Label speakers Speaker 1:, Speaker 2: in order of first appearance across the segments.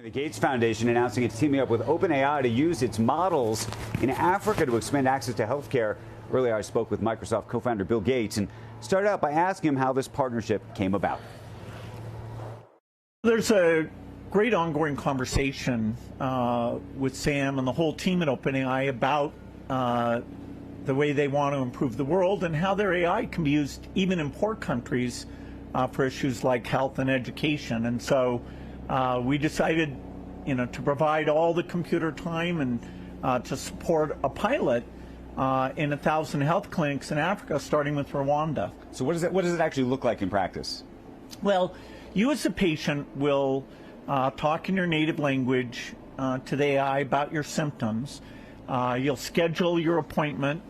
Speaker 1: The Gates Foundation announcing it's teaming up with OpenAI to use its models in Africa to expand access to health care. Earlier, I spoke with Microsoft co-founder Bill Gates and started out by asking him how this partnership came about.
Speaker 2: There's a great ongoing conversation with Sam and the whole team at OpenAI about the way they want to improve the world and how their AI can be used even in poor countries for issues like health and education. And so we decided, to provide all the computer time and to support a pilot in 1,000 health clinics in Africa, starting with Rwanda.
Speaker 1: So what does it actually look like in practice?
Speaker 2: Well, you as a patient will talk in your native language to the AI about your symptoms. You'll schedule your appointment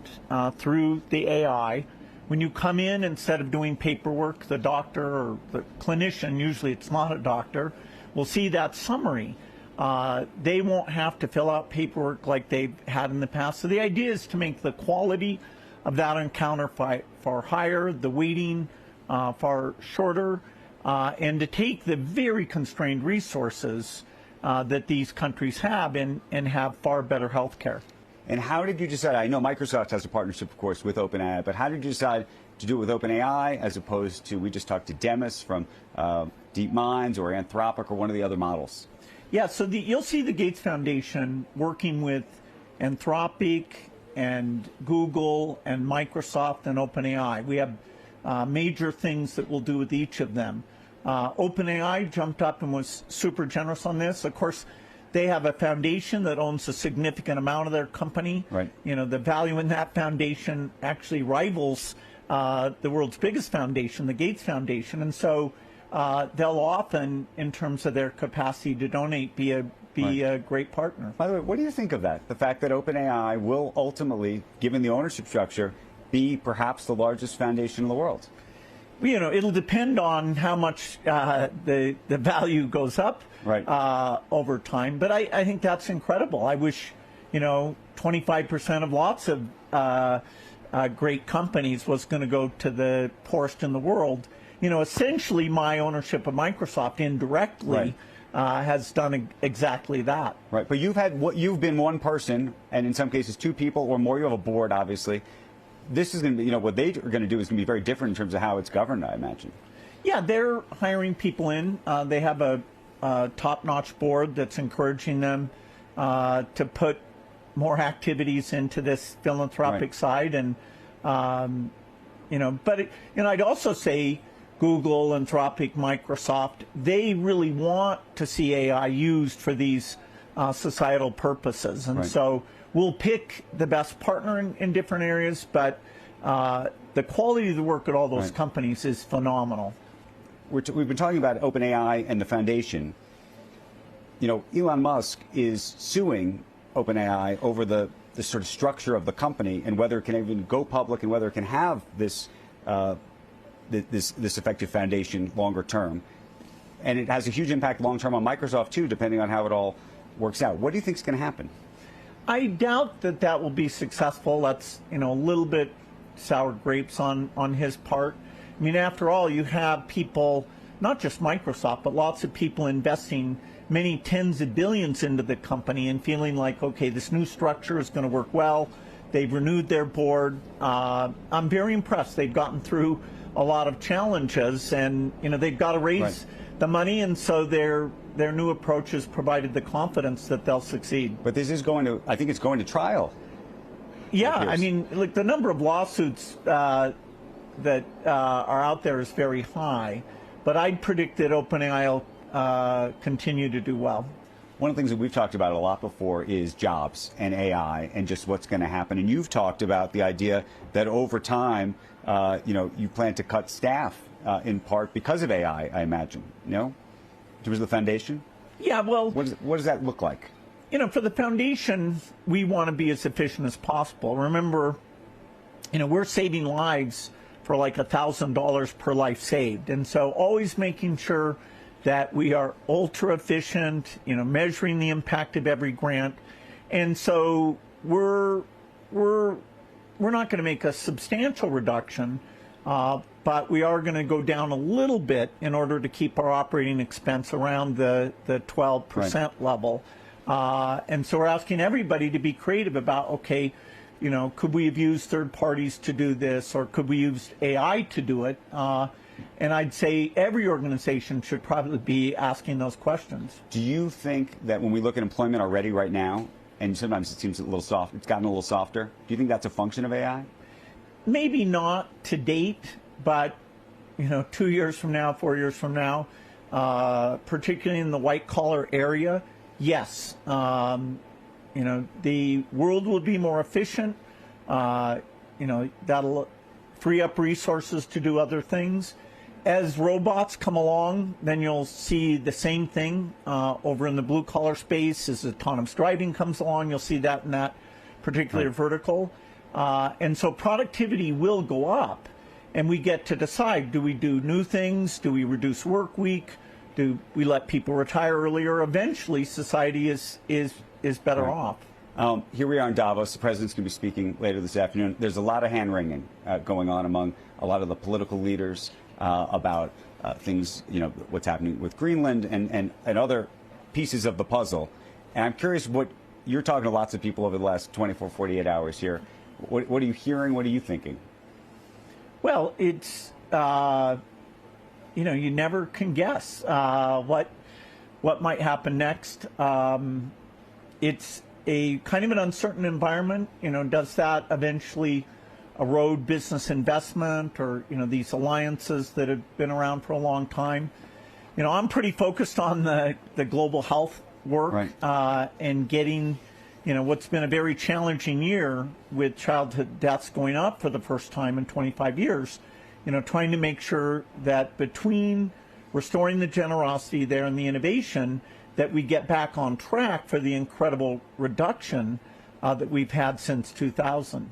Speaker 2: through the AI. When you come in, instead of doing paperwork, the doctor or the clinician, usually it's not a doctor, will see that summary. They won't have to fill out paperwork like they've had in the past. So the idea is to make the quality of that encounter far higher, the waiting far shorter, and to take the very constrained resources that these countries have and have far better health care.
Speaker 1: And how did you decide? I know Microsoft has a partnership, of course, with OpenAI, but how did you decide to do it with OpenAI as opposed to, we just talked to Davos from DeepMinds or Anthropic or one of the other models?
Speaker 2: Yeah, so you'll see the Gates Foundation working with Anthropic and Google and Microsoft and OpenAI. We have major things that we'll do with each of them. OpenAI jumped up and was super generous on this. Of course, they have a foundation that owns a significant amount of their company.
Speaker 1: Right.
Speaker 2: The value in that foundation actually rivals the world's biggest foundation, the Gates Foundation. And so they'll often, in terms of their capacity to donate, be a great partner.
Speaker 1: By the way, what do you think of that? The fact that OpenAI will ultimately, given the ownership structure, be perhaps the largest foundation in the world?
Speaker 2: It'll depend on how much the value goes up over time. But I think that's incredible. I wish, 25% of lots of great companies was going to go to the poorest in the world. Essentially, my ownership of Microsoft indirectly has done exactly that.
Speaker 1: Right. But you've been one person, and in some cases two people or more. You have a board, obviously. This is going to be, what they are going to do is going to be very different in terms of how it's governed, I imagine. Yeah,
Speaker 2: they're hiring people in. They have a top-notch board that's encouraging them to put more activities into this philanthropic side. And, but, I'd also say Google, Anthropic, Microsoft, they really want to see AI used for these societal purposes. And so we'll pick the best partner in different areas, but the quality of the work at all those companies is phenomenal.
Speaker 1: We've been talking about OpenAI and the foundation. Elon Musk is suing OpenAI over the sort of structure of the company and whether it can even go public and whether it can have this effective foundation longer term. And it has a huge impact long term on Microsoft too, depending on how it all works out. What do you think is going to happen?
Speaker 2: I doubt that will be successful. That's, a little bit sour grapes on his part. I mean, after all, you have people, not just Microsoft, but lots of people investing many tens of billions into the company and feeling like, okay, this new structure is going to work well. They've renewed their board. I'm very impressed. They've gotten through a lot of challenges, and they've got to raise the money, and so their new approach has provided the confidence that they'll succeed.
Speaker 1: But this is I think it's going to trial.
Speaker 2: Yeah, I mean, look, the number of lawsuits that are out there is very high, but I'd predict that OpenAI will continue to do well.
Speaker 1: One of the things that we've talked about a lot before is jobs and AI and just what's going to happen. And you've talked about the idea that over time, you plan to cut staff in part because of AI, I imagine, in terms of the foundation?
Speaker 2: Yeah, well...
Speaker 1: What does that look like?
Speaker 2: For the foundation, we want to be as efficient as possible. Remember, we're saving lives for like $1,000 per life saved. And so always making sure that we are ultra efficient, measuring the impact of every grant. And so we're not going to make a substantial reduction, but we are going to go down a little bit in order to keep our operating expense around the 12% level. And so we're asking everybody to be creative about, okay, you know, could we have used third parties to do this, or could we use AI to do it? And I'd say every organization should probably be asking those questions.
Speaker 1: Do you think that when we look at employment already right now, and sometimes it seems a little soft, it's gotten a little softer, do you think that's a function of AI?
Speaker 2: Maybe not to date, but, you know, 2 years from now, 4 years from now, particularly in the white-collar area, yes. You know, the world will be more efficient. You know, that'll free up resources to do other things. As robots come along, then you'll see the same thing over in the blue-collar space. As autonomous driving comes along, you'll see that in that particular vertical. And so productivity will go up, and we get to decide, do we do new things? Do we reduce work week? Do we let people retire earlier? Eventually, society is better off.
Speaker 1: Here we are in Davos. The president's going to be speaking later this afternoon. There's a lot of hand-wringing going on among a lot of the political leaders about things, you know, what's happening with Greenland and other pieces of the puzzle. And I'm curious what you're talking to lots of people over the last 24, 48 hours here. What are you hearing? What are you thinking? Well,
Speaker 2: it's, you know, you never can guess what might happen next. It's a kind of an uncertain environment. You know, does that eventually erode business investment, or, you know, these alliances that have been around for a long time? You know, I'm pretty focused on the global health work, and getting, you know, what's been a very challenging year with childhood deaths going up for the first time in 25 years, you know, trying to make sure that between restoring the generosity there and the innovation, that we get back on track for the incredible reduction that we've had since 2000.